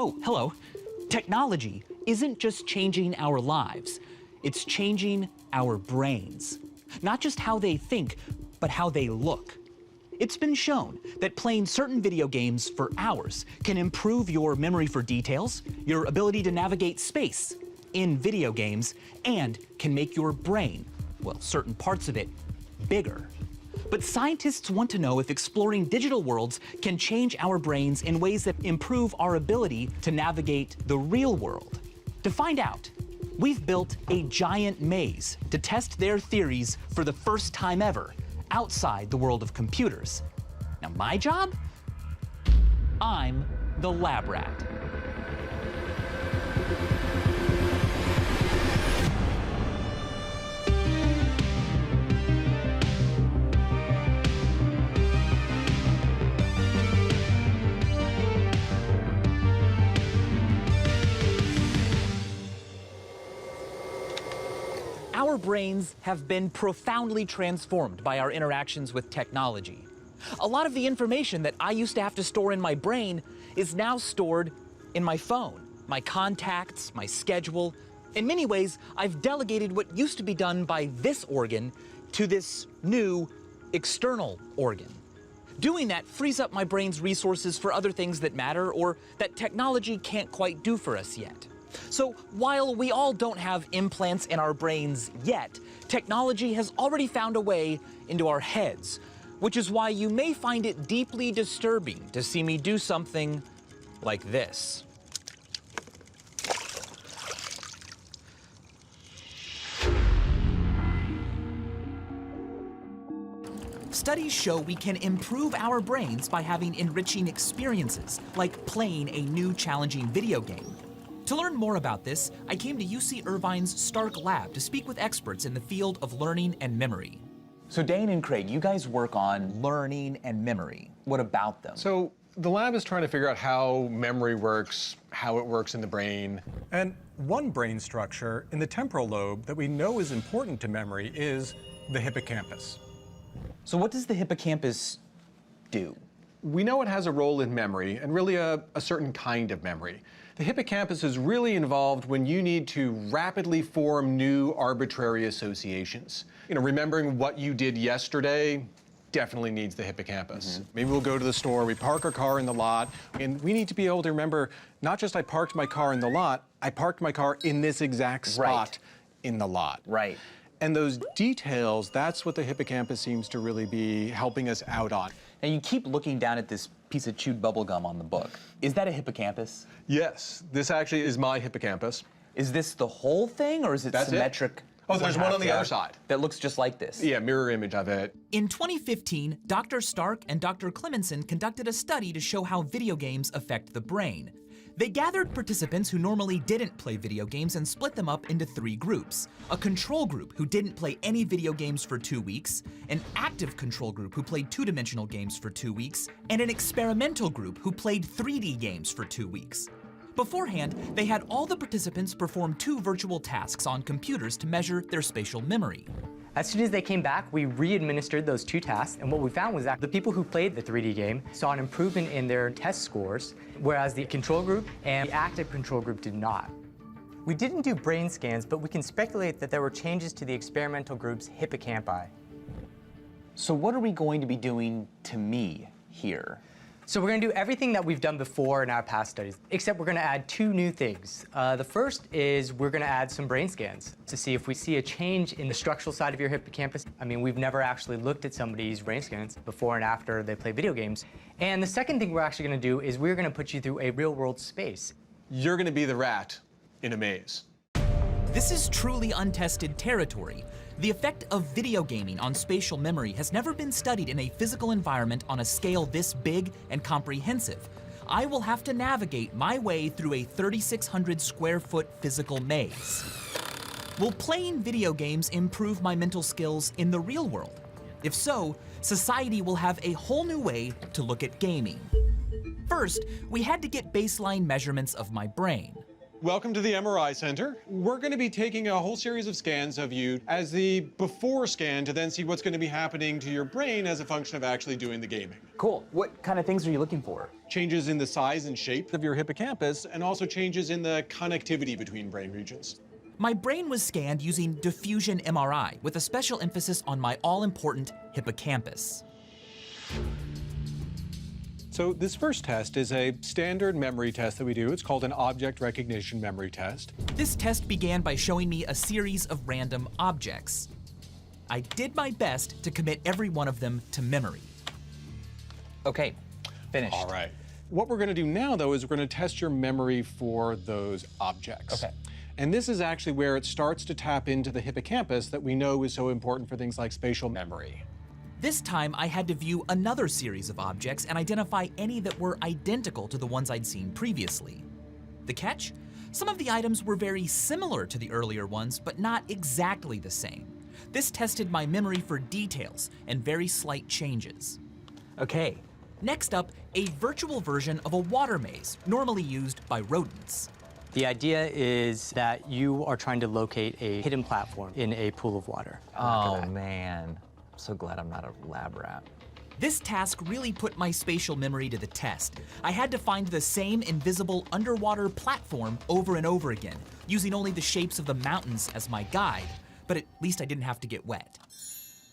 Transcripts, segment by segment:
Oh, hello. Technology isn't just changing our lives, it's changing our brains. Not just how they think, but how they look. It's been shown that playing certain video games for hours can improve your memory for details, your ability to navigate space in video games, and can make your brain, well, certain parts of it, bigger. But scientists want to know if exploring digital worlds can change our brains in ways that improve our ability to navigate the real world. To find out, we've built a giant maze to test their theories for the first time ever outside the world of computers. Now, my job? I'm the lab rat. Our brains have been profoundly transformed by our interactions with technology. A lot of the information that I used to have to store in my brain is now stored in my phone, my contacts, my schedule. In many ways, I've delegated what used to be done by this organ to this new external organ. Doing that frees up my brain's resources for other things that matter or that technology can't quite do for us yet. So while we all don't have implants in our brains yet, technology has already found a way into our heads, which is why you may find it deeply disturbing to see me do something like this. Studies show we can improve our brains by having enriching experiences, like playing a new challenging video game. To learn more about this, I came to UC Irvine's Stark Lab to speak with experts in the field of learning and memory. So Dane and Craig, you guys work on learning and memory. What about them? So the lab is trying to figure out how memory works, how it works in the brain. And one brain structure in the temporal lobe that we know is important to memory is the hippocampus. So what does the hippocampus do? We know it has a role in memory, and really a certain kind of memory. The hippocampus is really involved when you need to rapidly form new arbitrary associations. You know, remembering what you did yesterday definitely needs the hippocampus. Maybe we'll go to the store, we park our car in the lot, and we need to be able to remember, not just I parked my car in the lot, I parked my car in this exact spot in the lot. Right. And those details, that's what the hippocampus seems to really be helping us out on. Now you keep looking down at this piece of chewed bubble gum on the book. Is that a hippocampus? Yes, this actually is my hippocampus. Is this the whole thing, or is it symmetric? Oh, there's one on the other side. That looks just like this. Yeah, mirror image of it. In 2015, Dr. Stark and Dr. Clemenson conducted a study to show how video games affect the brain. They gathered participants who normally didn't play video games and split them up into 3 groups. A control group who didn't play any video games for 2 weeks, an active control group who played 2-dimensional games for 2 weeks, and an experimental group who played 3D games for 2 weeks. Beforehand, they had all the participants perform 2 virtual tasks on computers to measure their spatial memory. As soon as they came back, we re-administered those 2 tasks, and what we found was that the people who played the 3D game saw an improvement in their test scores, whereas the control group and the active control group did not. We didn't do brain scans, but we can speculate that there were changes to the experimental group's hippocampi. So what are we going to be doing to me here? So we're going to do everything that we've done before in our past studies, except we're going to add 2 new things. The first is we're going to add some brain scans to see if we see a change in the structural side of your hippocampus. I mean, we've never actually looked at somebody's brain scans before and after they play video games. And the second thing we're actually going to do is we're going to put you through a real-world space. You're going to be the rat in a maze. This is truly untested territory. The effect of video gaming on spatial memory has never been studied in a physical environment on a scale this big and comprehensive. I will have to navigate my way through a 3,600 square foot physical maze. Will playing video games improve my mental skills in the real world? If so, society will have a whole new way to look at gaming. First, we had to get baseline measurements of my brain. Welcome to the MRI Center. We're going to be taking a whole series of scans of you as the before scan to then see what's going to be happening to your brain as a function of actually doing the gaming. Cool. What kind of things are you looking for? Changes in the size and shape of your hippocampus and also changes in the connectivity between brain regions. My brain was scanned using diffusion MRI with a special emphasis on my all-important hippocampus. So this first test is a standard memory test that we do. It's called an object recognition memory test. This test began by showing me a series of random objects. I did my best to commit every one of them to memory. Okay, finished. All right. What we're going to do now, though, is we're going to test your memory for those objects. Okay. And this is actually where it starts to tap into the hippocampus that we know is so important for things like spatial memory. This time, I had to view another series of objects and identify any that were identical to the ones I'd seen previously. The catch? Some of the items were very similar to the earlier ones, but not exactly the same. This tested my memory for details and very slight changes. Okay. Next up, a virtual version of a water maze, normally used by rodents. The idea is that you are trying to locate a hidden platform in a pool of water. Oh, man. I'm so glad I'm not a lab rat. This task really put my spatial memory to the test. I had to find the same invisible underwater platform over and over again, using only the shapes of the mountains as my guide, but at least I didn't have to get wet.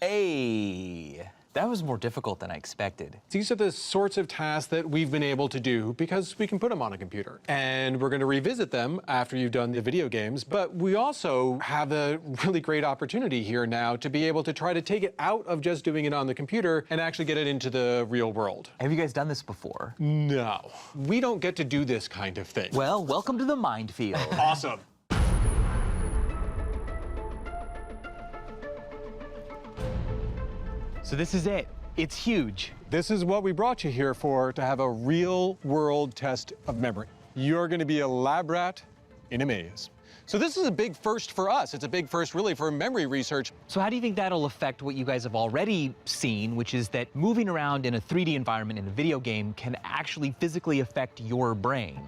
Hey, that was more difficult than I expected. These are the sorts of tasks that we've been able to do because we can put them on a computer. And we're going to revisit them after you've done the video games. But we also have a really great opportunity here now to be able to try to take it out of just doing it on the computer and actually get it into the real world. Have you guys done this before? No, we don't get to do this kind of thing. Well, welcome to the mind field. Awesome. So this is it. It's huge. This is what we brought you here for, to have a real-world test of memory. You're going to be a lab rat in a maze. So this is a big first for us. It's a big first, really, for memory research. So how do you think that'll affect what you guys have already seen, which is that moving around in a 3D environment in a video game can actually physically affect your brain?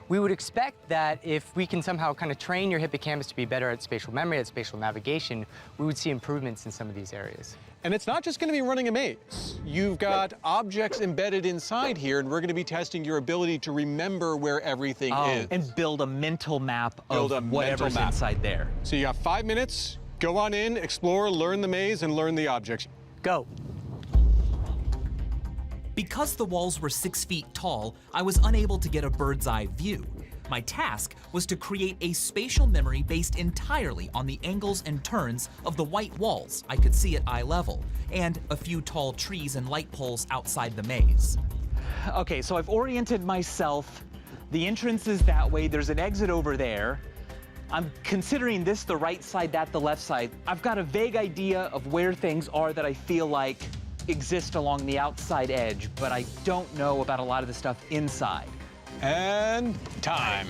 We would expect that if we can somehow kind of train your hippocampus to be better at spatial memory, at spatial navigation, we would see improvements in some of these areas. And it's not just going to be running a maze. You've got objects embedded inside here, and we're going to be testing your ability to remember where everything is. And build a mental map of whatever's inside there. So you got 5 minutes. Go on in, explore, learn the maze, and learn the objects. Go. Because the walls were 6 feet tall, I was unable to get a bird's eye view. My task was to create a spatial memory based entirely on the angles and turns of the white walls I could see at eye level, and a few tall trees and light poles outside the maze. Okay, so I've oriented myself. The entrance is that way. There's an exit over there. I'm considering this the right side, that the left side. I've got a vague idea of where things are that I feel like exist along the outside edge, but I don't know about a lot of the stuff inside. And time.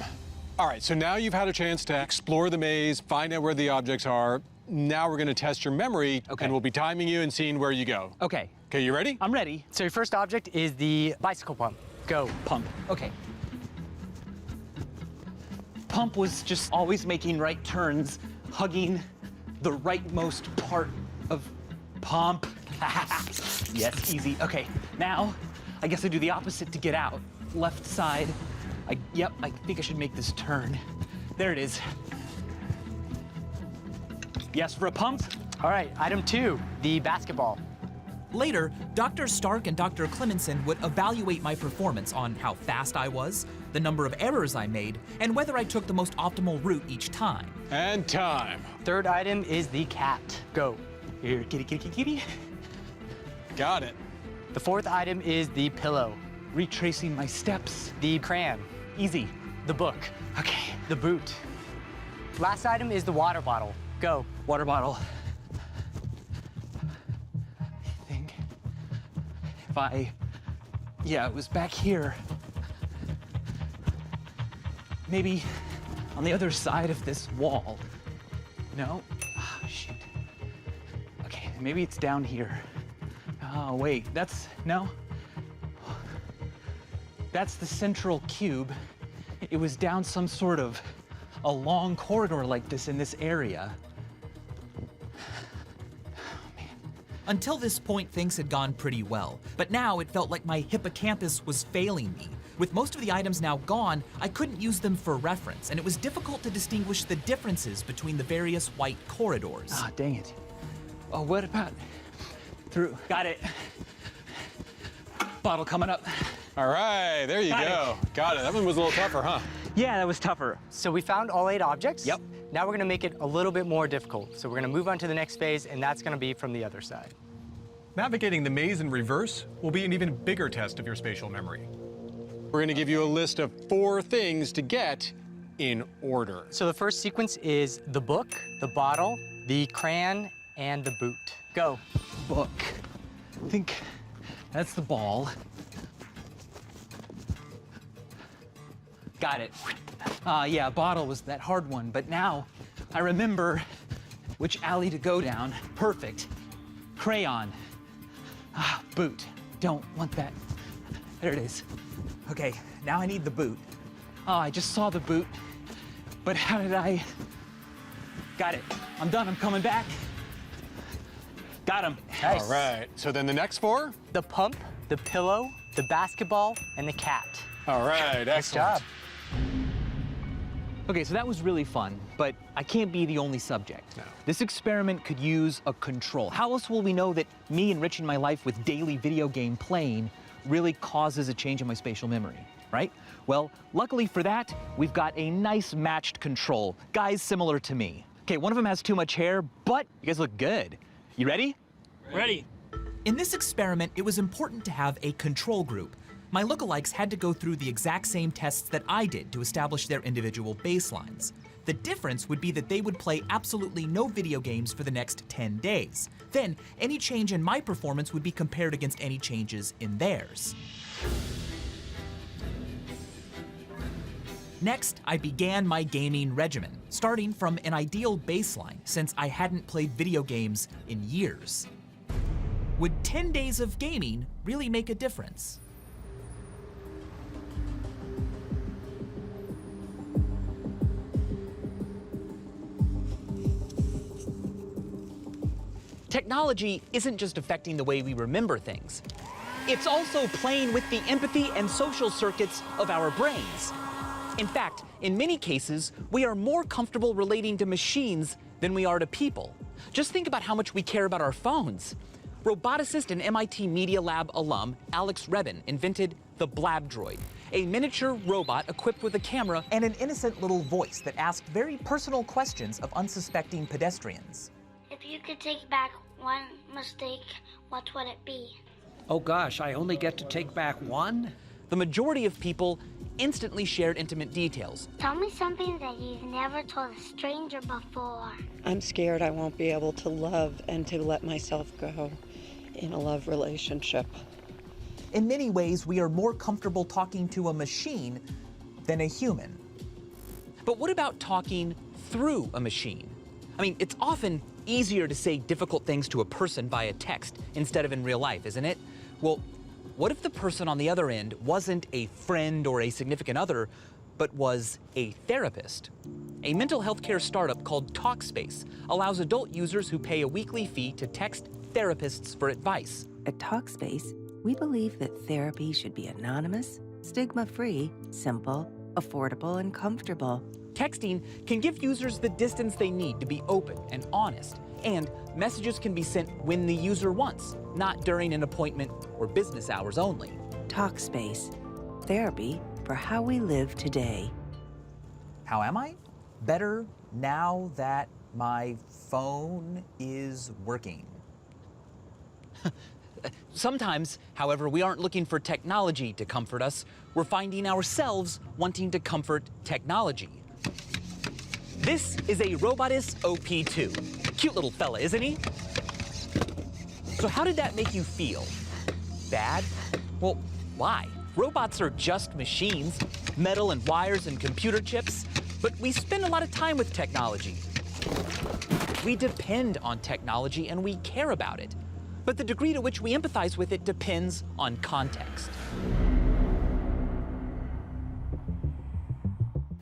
All right, so now you've had a chance to explore the maze, find out where the objects are. Now we're going to test your memory, and we'll be timing you and seeing where you go. Okay. Okay, you ready? I'm ready. So your first object is the bicycle pump. Go. Pump. Okay. Pump was just always making right turns, hugging the rightmost part of pump. Yes, easy. Okay, now I guess I do the opposite to get out. Left side. Yep, I think I should make this turn. There it is. Yes, for a pump. All right, item 2, the basketball. Later, Dr. Stark and Dr. Clemenson would evaluate my performance on how fast I was, the number of errors I made, and whether I took the most optimal route each time. And time. Third item is the cat. Go. Here, kitty, kitty, kitty, kitty. Got it. The fourth item is the pillow. Retracing my steps. The crayon. Easy. The book. Okay. The boot. Last item is the water bottle. Go. Water bottle. I think if yeah, it was back here. Maybe on the other side of this wall. No? Oh, shoot. Okay, maybe it's down here. Oh, wait, no. That's the central cube. It was down some sort of a long corridor like this in this area. Until this point, things had gone pretty well, but now it felt like my hippocampus was failing me. With most of the items now gone, I couldn't use them for reference, and it was difficult to distinguish the differences between the various white corridors. Ah, dang it. Oh, what about through? Got it. Bottle coming up. All right, there you go. Got it. That one was a little tougher, huh? Yeah, that was tougher. So we found all 8 objects. Yep. Now we're gonna make it a little bit more difficult. So we're gonna move on to the next phase, and that's gonna be from the other side. Navigating the maze in reverse will be an even bigger test of your spatial memory. We're going to give you a list of 4 things to get in order. So the first sequence is the book, the bottle, the crayon, and the boot. Go. Book. I think that's the ball. Got it. Yeah, bottle was that hard one, but now I remember which alley to go down. Perfect. Crayon. Boot. Don't want that. There it is. Okay, now I need the boot. Oh, I just saw the boot, but how did I? Got it. I'm done. I'm coming back. Got him. Nice. All right, so then the next 4? The pump, the pillow, the basketball, and the cat. All right, Nice job. Okay, so that was really fun, but I can't be the only subject. No. This experiment could use a control. How else will we know that me enriching my life with daily video game playing really causes a change in my spatial memory, right? Well, luckily for that, we've got a nice matched control. Guys similar to me. Okay, one of them has too much hair, but you guys look good. You ready? Ready. In this experiment, it was important to have a control group. My lookalikes had to go through the exact same tests that I did to establish their individual baselines. The difference would be that they would play absolutely no video games for the next 10 days. Then, any change in my performance would be compared against any changes in theirs. Next, I began my gaming regimen, starting from an ideal baseline since I hadn't played video games in years. Would 10 days of gaming really make a difference? Technology isn't just affecting the way we remember things. It's also playing with the empathy and social circuits of our brains. In fact, in many cases, we are more comfortable relating to machines than we are to people. Just think about how much we care about our phones. Roboticist and MIT Media Lab alum Alex Rebin invented the Blab Droid, a miniature robot equipped with a camera And an innocent little voice that asked very personal questions of unsuspecting pedestrians. If you could take back one mistake, what would it be? Oh gosh, I only get to take back one? The majority of people instantly shared intimate details. Tell me something that you've never told a stranger before. I'm scared I won't be able to love and to let myself go in a love relationship. In many ways, we are more comfortable talking to a machine than a human. But what about talking through a machine? I mean, it's often easier to say difficult things to a person via text instead of in real life, isn't it? Well, what if the person on the other end wasn't a friend or a significant other, but was a therapist? A mental health care startup called Talkspace allows adult users who pay a weekly fee to text therapists for advice. At Talkspace, we believe that therapy should be anonymous, stigma-free, simple, affordable, and comfortable. Texting can give users the distance they need to be open and honest, and messages can be sent when the user wants, not during an appointment or business hours only. Talkspace, therapy for how we live today. How am I? Better now that my phone is working. Sometimes, however, we aren't looking for technology to comfort us. We're finding ourselves wanting to comfort technology. This is a Robotis OP2. Cute little fella, isn't he? So how did that make you feel? Bad? Well, why? Robots are just machines, metal and wires and computer chips, but we spend a lot of time with technology. We depend on technology and we care about it, but the degree to which we empathize with it depends on context.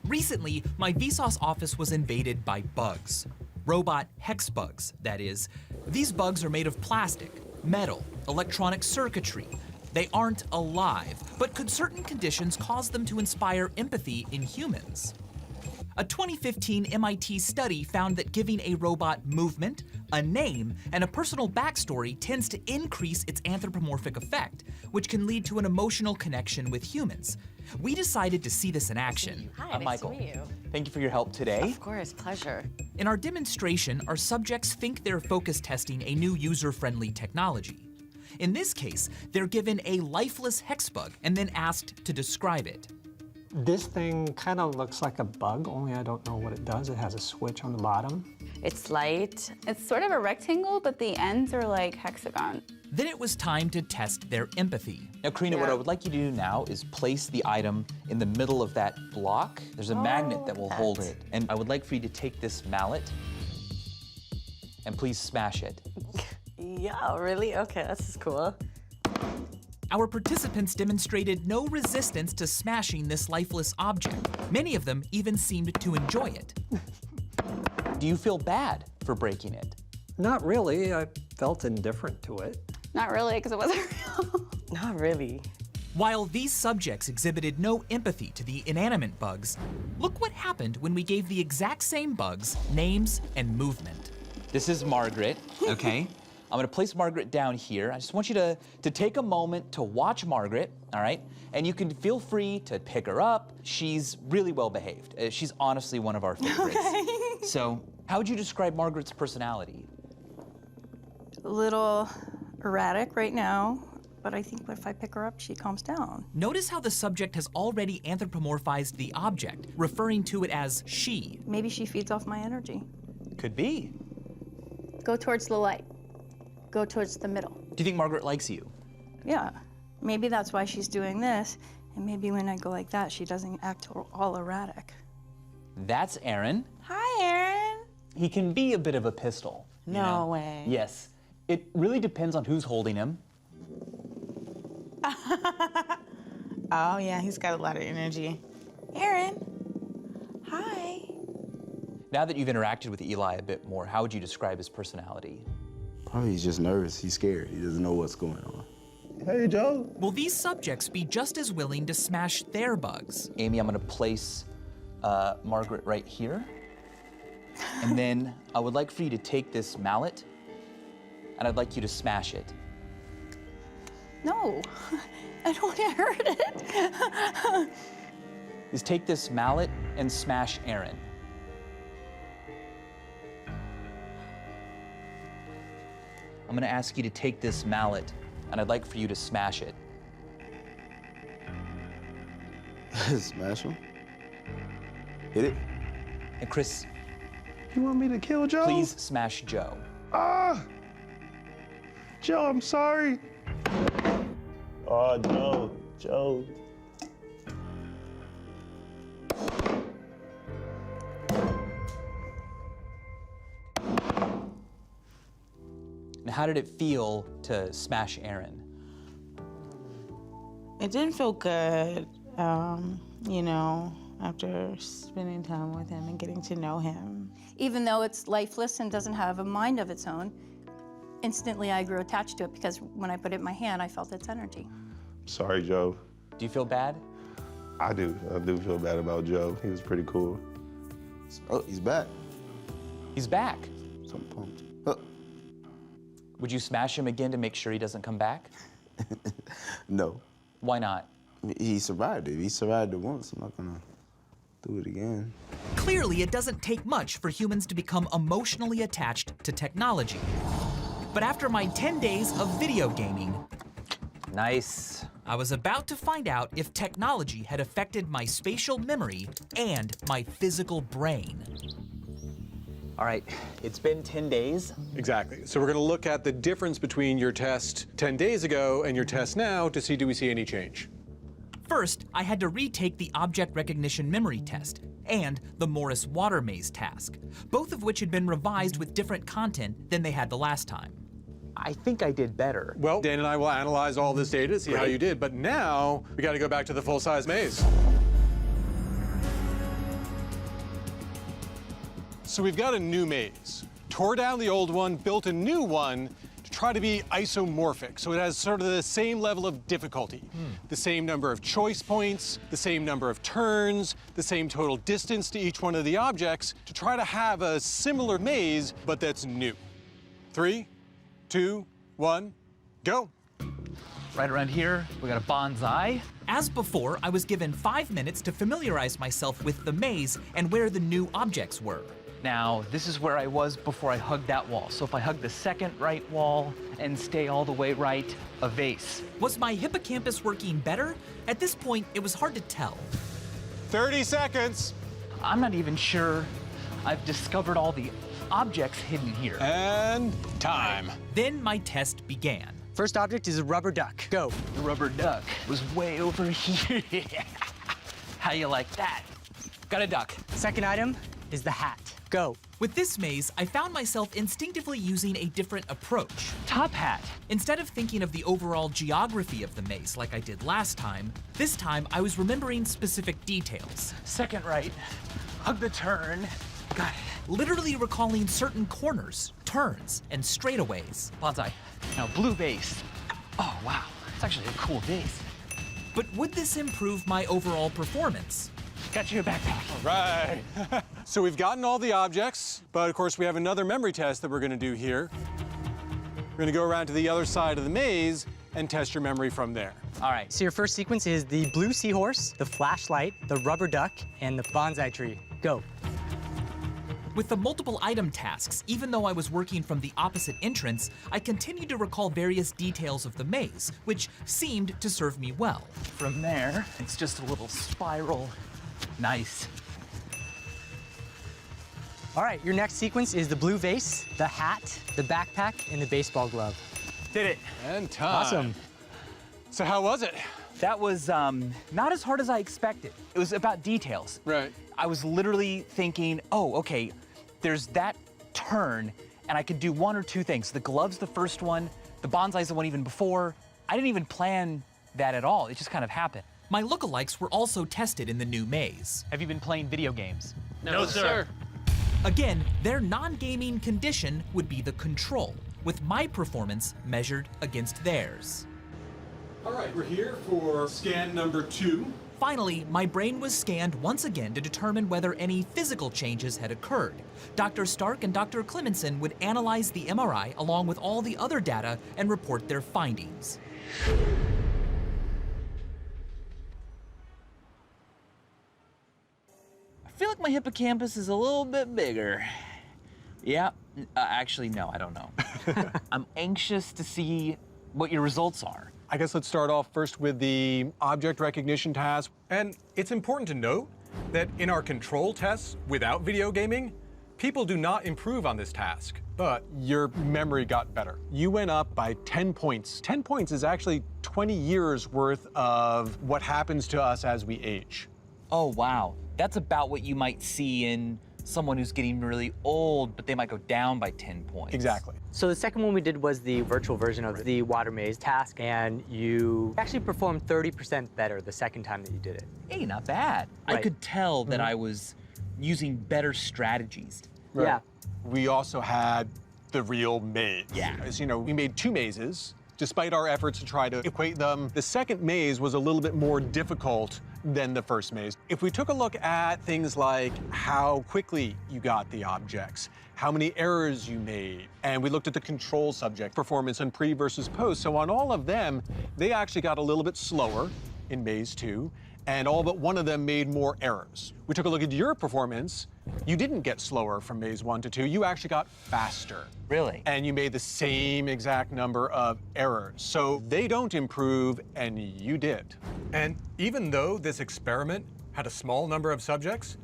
Recently, my Vsauce office was invaded by bugs. Robot hex bugs, that is. These bugs are made of plastic, metal, electronic circuitry. They aren't alive, but could certain conditions cause them to inspire empathy in humans? A 2015 MIT study found that giving a robot movement, a name, and a personal backstory tends to increase its anthropomorphic effect, which can lead to an emotional connection with humans. We decided to see this in action. Hi, I'm nice Michael. to meet you. Thank you for your help today. Of course, pleasure. In our demonstration, our subjects think they're focus testing a new user-friendly technology. In this case, they're given a lifeless hex bug and then asked to describe it. This thing kind of looks like a bug, only I don't know what it does. It has a switch on the bottom. It's light. It's sort of a rectangle, but the ends are like hexagon. Then it was time to test their empathy. Now, Karina, what I would like you to do now is place the item in the middle of that block. There's a magnet that will hold it. And I would like for you to take this mallet and please smash it. Yeah, really? Okay, this is cool. Our participants demonstrated no resistance to smashing this lifeless object. Many of them even seemed to enjoy it. Do you feel bad for breaking it? Not really. I felt indifferent to it. Not really, because it wasn't real. Not really. While these subjects exhibited no empathy to the inanimate bugs, look what happened when we gave the exact same bugs names and movement. This is Margaret, okay? I'm gonna place Margaret down here. I just want you to take a moment to watch Margaret, all right? And you can feel free to pick her up. She's really well behaved. She's honestly one of our favorites. So, how would you describe Margaret's personality? A little erratic right now, but I think if I pick her up, she calms down. Notice how the subject has already anthropomorphized the object, referring to it as she. Maybe she feeds off my energy. Could be. Go towards the light. Go towards the middle. Do you think Margaret likes you? Yeah, maybe that's why she's doing this, and maybe when I go like that, she doesn't act all erratic. That's Aaron. Hi, Aaron. He can be a bit of a pistol. No way. Yes. It really depends on who's holding him. Oh, yeah, he's got a lot of energy. Aaron. Hi. Now that you've interacted with Eli a bit more, how would you describe his personality? Probably he's just nervous. He's scared. He doesn't know what's going on. Hey, Joe. Will these subjects be just as willing to smash their bugs? Amy, I'm gonna place Margaret right here. And then I would like for you to take this mallet, and I'd like you to smash it. No, I don't want to hurt it. Just take this mallet and smash Aaron. I'm gonna ask you to take this mallet, and I'd like for you to smash it. Smash him? Hit it? And Chris, You want me to kill Joe? please smash Joe. Ah! Joe, I'm sorry. Oh, Joe. And how did it feel to smash Aaron? It didn't feel good, you know, after spending time with him and getting to know him. Even though it's lifeless and doesn't have a mind of its own, instantly I grew attached to it because when I put it in my hand, I felt its energy. Sorry, Joe. Do you feel bad? I do feel bad about Joe. He was pretty cool. Oh, he's back. He's back. So I'm pumped. Oh. Would you smash him again to make sure he doesn't come back? No. Why not? He survived it. He survived it once. I'm not gonna do it again. Clearly, it doesn't take much for humans to become emotionally attached to technology. But after my 10 days of video gaming, nice, I was about to find out if technology had affected my spatial memory and my physical brain. All right, it's been 10 days. Exactly. So we're going to look at the difference between your test 10 days ago and your test now to see, do we see any change? First, I had to retake the object recognition memory test and the Morris water maze task, both of which had been revised with different content than they had the last time. I think I did better. Well, Dan and I will analyze all this data to see how you did, but now we got to go back to the full-size maze. So we've got a new maze. Tore down the old one, built a new one to try to be isomorphic. So it has sort of the same level of difficulty. The same number of choice points, the same number of turns, the same total distance to each one of the objects to try to have a similar maze, but that's new. 3, 2, 1, go. Right around here, we got a bonsai. As before, I was given 5 minutes to familiarize myself with the maze and where the new objects were. Now, this is where I was before I hugged that wall. So if I hug the second right wall and stay all the way right, a vase. Was my hippocampus working better? At this point, it was hard to tell. 30 seconds. I'm not even sure I've discovered all the objects hidden here. And time. Then my test began. First object is a rubber duck. Go. The rubber duck was way over here. How you like that? Got a duck. Second item is the hat. Go. With this maze, I found myself instinctively using a different approach. Top hat. Instead of thinking of the overall geography of the maze like I did last time, this time I was remembering specific details. Second right. Hug the turn. Got it. Literally recalling certain corners, turns, and straightaways. Bonsai. Now, blue vase. Oh, wow. It's actually a cool vase. But would this improve my overall performance? Got you a backpack. All right. So we've gotten all the objects, but of course we have another memory test that we're going to do here. We're going to go around to the other side of the maze and test your memory from there. All right, so your first sequence is the blue seahorse, the flashlight, the rubber duck, and the bonsai tree. Go. With the multiple item tasks, even though I was working from the opposite entrance, I continued to recall various details of the maze, which seemed to serve me well. From there, it's just a little spiral. Nice. All right, your next sequence is the blue vase, the hat, the backpack, and the baseball glove. Did it. And time. Awesome. So how was it? That was not as hard as I expected. It was about details. Right. I was literally thinking, oh, okay, there's that turn, and I could do one or two things. The glove's the first one, the bonsai's the one even before. I didn't even plan that at all. It just kind of happened. My lookalikes were also tested in the new maze. Have you been playing video games? No, sir. Again, their non-gaming condition would be the control, with my performance measured against theirs. All right, we're here for scan number 2. Finally, my brain was scanned once again to determine whether any physical changes had occurred. Dr. Stark and Dr. Clemenson would analyze the MRI along with all the other data and report their findings. I feel like my hippocampus is a little bit bigger. Yeah, actually, no, I don't know. I'm anxious to see what your results are. I guess let's start off first with the object recognition task. And it's important to note that in our control tests without video gaming, people do not improve on this task, but your memory got better. You went up by 10 points. 10 points is actually 20 years worth of what happens to us as we age. Oh, wow. That's about what you might see in someone who's getting really old, but they might go down by 10 points. Exactly. So the second one we did was the virtual version of the water maze task, and you actually performed 30% better the second time that you did it. Hey, not bad. Right. I could tell that I was using better strategies. Right. Yeah. We also had the real maze. Yeah. As you know, we made 2 mazes, despite our efforts to try to equate them. The second maze was a little bit more difficult than the first maze. If we took a look at things like how quickly you got the objects, how many errors you made, and we looked at the control subject performance on pre versus post. So on all of them, they actually got a little bit slower in maze 2, and all but one of them made more errors. We took a look at your performance. You didn't get slower from maze 1 to 2. You actually got faster. Really? And you made the same exact number of errors. So they don't improve, and you did. And even though this experiment had a small number of subjects,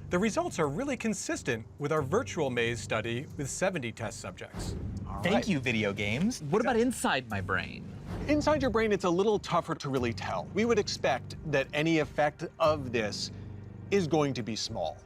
the results are really consistent with our virtual maze study with 70 test subjects. Thank you, video games. What about inside my brain? Inside your brain, it's a little tougher to really tell. We would expect that any effect of this is going to be small.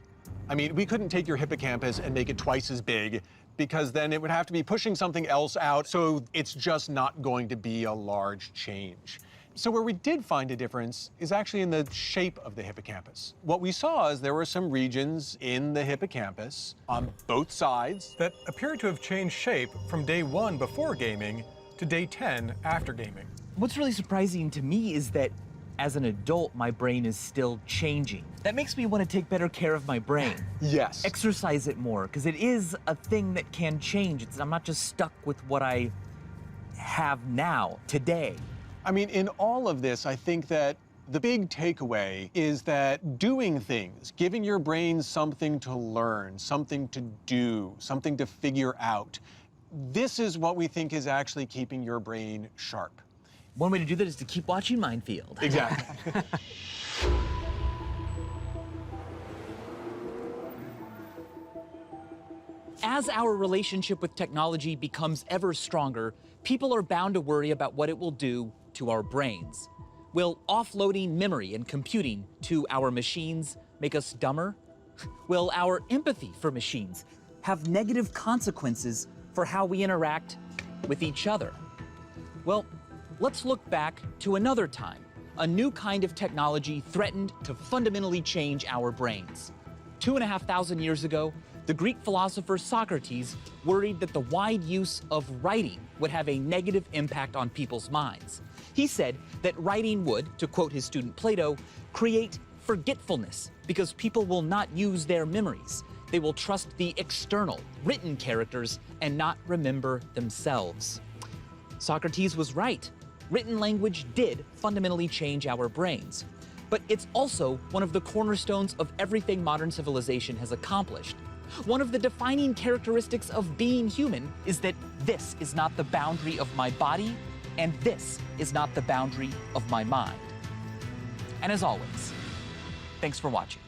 I mean, we couldn't take your hippocampus and make it twice as big, because then it would have to be pushing something else out, so it's just not going to be a large change. So where we did find a difference is actually in the shape of the hippocampus. What we saw is there were some regions in the hippocampus on both sides that appeared to have changed shape from day 1 before gaming to day 10 after gaming. What's really surprising to me is that as an adult, my brain is still changing. That makes me want to take better care of my brain. Yes. Exercise it more, because it is a thing that can change. I'm not just stuck with what I have now, today. I mean, in all of this, I think that the big takeaway is that doing things, giving your brain something to learn, something to do, something to figure out, this is what we think is actually keeping your brain sharp. One way to do that is to keep watching Minefield. Exactly. As our relationship with technology becomes ever stronger, people are bound to worry about what it will do to our brains. Will offloading memory and computing to our machines make us dumber? Will our empathy for machines have negative consequences for how we interact with each other? Well, let's look back to another time. A new kind of technology threatened to fundamentally change our brains. 2,500 years ago, the Greek philosopher Socrates worried that the wide use of writing would have a negative impact on people's minds. He said that writing would, to quote his student Plato, create forgetfulness because people will not use their memories. They will trust the external, written characters and not remember themselves. Socrates was right. Written language did fundamentally change our brains. But it's also one of the cornerstones of everything modern civilization has accomplished. One of the defining characteristics of being human is that this is not the boundary of my body, and this is not the boundary of my mind. And as always, thanks for watching.